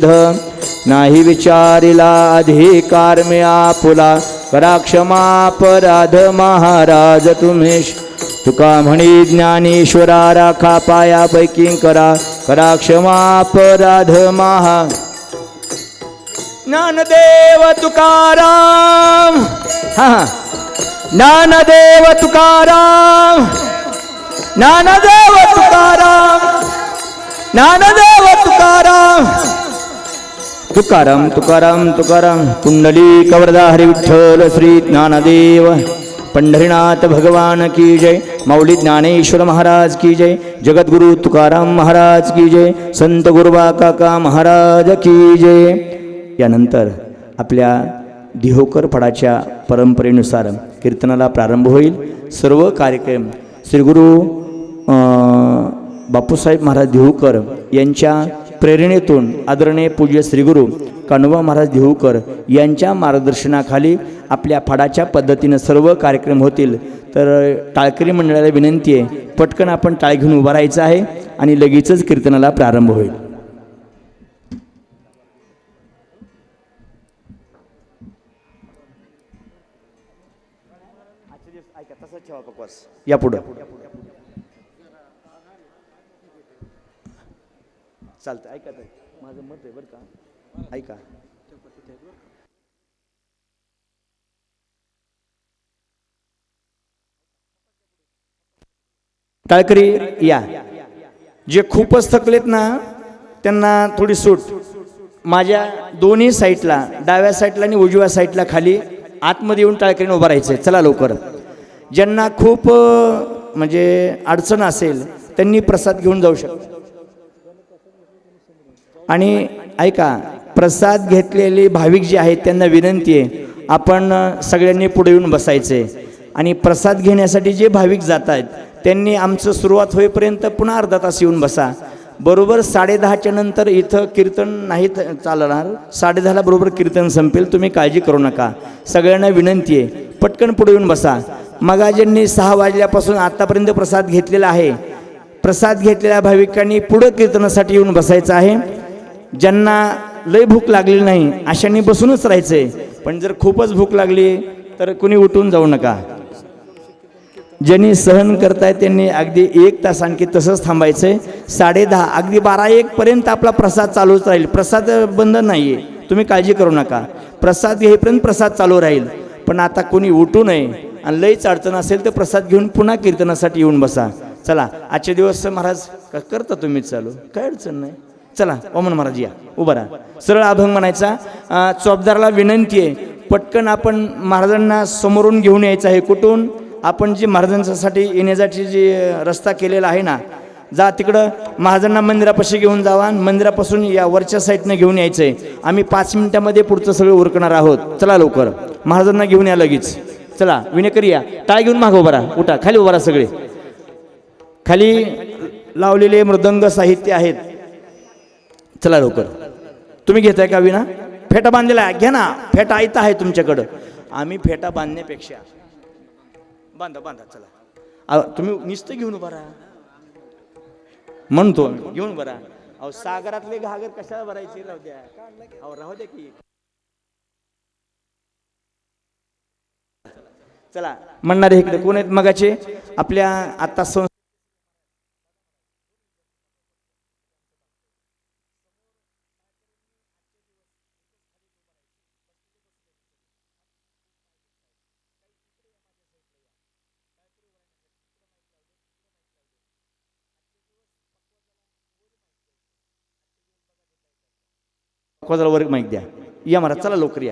नाही विचारिला अधिकार मी आपुला करा क्षमा अपराध महाराज तुम्ही तुका म्हणी ज्ञानेश्वरा राखा पाया पैकी करा करा क्षमा अपराध महा ज्ञानदेव तुकाराम हा ज्ञानदेव तुकाराम ज्ञानदेव तुकाराम ज्ञानदेव तुकाराम तुकाराम तुकाराम तुकाराम कुंडली कवरदा हरी विठ्ठल श्री ज्ञानदेव पंढरीनाथ भगवान की जय माऊली ज्ञानेश्वर महाराज की जय जगद्गुरु तुकाराम महाराज की जय संत गुरुबा काका महाराज की जय। यानंतर आपल्या दिहोकर फडाच्या परंपरेनुसार कीर्तनाला प्रारंभ होईल। सर्व कार्यक्रम श्री गुरु बापूसाहेब महाराज दिहोकर यांच्या प्रेरणेतून आदरणीय पूज्य श्री गुरु कान्होबा महाराज दिहोकर यांच्या मार्गदर्शनाखाली आपल्या फडाच्या पद्धतीने सर्व कार्यक्रम होतील। तर टाळकरी मंडळाला विनंती आहे, पटकन आपण टाळ घेऊन उभा राहायचं आहे आणि लगेचच कीर्तनाला प्रारंभ होईल। या पुढे चालतं, ऐका तर माझं मत आहे बरं का, ऐका। टाळकरी या, जे खूपच थकलेत ना त्यांना थोडी सूट। माझ्या दोन्ही साईडला, डाव्या साईडला आणि उजव्या साईडला खाली आतमध्ये येऊन टाळकरीने उभं राहायचं आहे। चला लवकर। ज्यांना खूप म्हणजे अडचण असेल त्यांनी प्रसाद घेऊन जाऊ शकतात। आणि ऐका, प्रसाद घेतलेले भाविक जे आहेत त्यांना विनंती आहे, आपण सगळ्यांनी पुढे येऊन बसायचे आणि प्रसाद घेण्यासाठी जे भाविक जात आहेत त्यांनी आमचं सुरुवात होईपर्यंत पुन्हा अर्धा तास येऊन बसा। बरोबर 10:30च्या नंतर इथं कीर्तन नाही चालणार, 10:30ला बरोबर कीर्तन संपेल, तुम्ही काळजी करू नका। सगळ्यांना विनंती आहे, पटकन पुढे येऊन बसा। मग ज्यांनी 6 वाजल्यापासून आतापर्यंत प्रसाद घेतलेला आहे, प्रसाद घेतलेल्या भाविकांनी पुढे कीर्तनासाठी येऊन बसायचं आहे। ज्यांना लय भूक लागली नाही अशांनी बसूनच राहायचंय, पण जर खूपच भूक लागली तर कुणी उठून जाऊ नका। ज्यांनी सहन करताय त्यांनी अगदी 1 तास आणखी तसंच थांबायचंय। 10:30 अगदी 12-1 पर्यंत आपला प्रसाद चालूच राहील, प्रसाद बंद नाहीये, तुम्ही काळजी करू नका। प्रसाद घेईपर्यंत प्रसाद चालू राहील, पण आता कोणी उठू नये आणि लईच अडचण असेल तर प्रसाद घेऊन पुन्हा कीर्तनासाठी येऊन बसा। चला, आजचे दिवस महाराज करता तुम्ही चालू, काय अडचण नाही। चला वामन महाराज या, उभा राहा, सरळ अभंग म्हणायचा। चौबदाराला विनंती आहे, पटकन आपण महाराजांना समोरून घेऊन यायचं आहे। कुठून? आपण जे महाराजांसाठी येण्यासाठी जे रस्ता केलेला आहे ना, जा तिकडं महाराजांना मंदिरापाशी घेऊन जावा आणि मंदिरापासून या वरच्या साईडनं घेऊन यायचं आहे। आम्ही 5 मिनिटामध्ये पुढचं सगळं उरकणार आहोत। चला लवकर, महाराजांना घेऊन या लगेच। चला विनेकरी या, टाळ घेऊन मागं उभा राहा, उठा, खाली उभा राहा। सगळे खाली लावलेले मृदंग साहित्य आहेत, चला लवकर। तुम्ही घेताय का विना? फेटा बांधलेला घ्या ना, फेटा आयता आहे तुमच्याकडं। आम्ही फेटा बांधण्यापेक्षा बांधा बांधा, चला तुम्ही नुसतं घेऊन उभा राहा म्हणतो, घेऊन उभा राहा। अहो सागरातले घागर कशाला भरायचे, राहू द्या, अहो राहू द्या की। चला म्हणणारे इकडे कोण आहेत मगाचे? आपल्या आता वर माहिती द्या, या महाराज, चला लवकर या।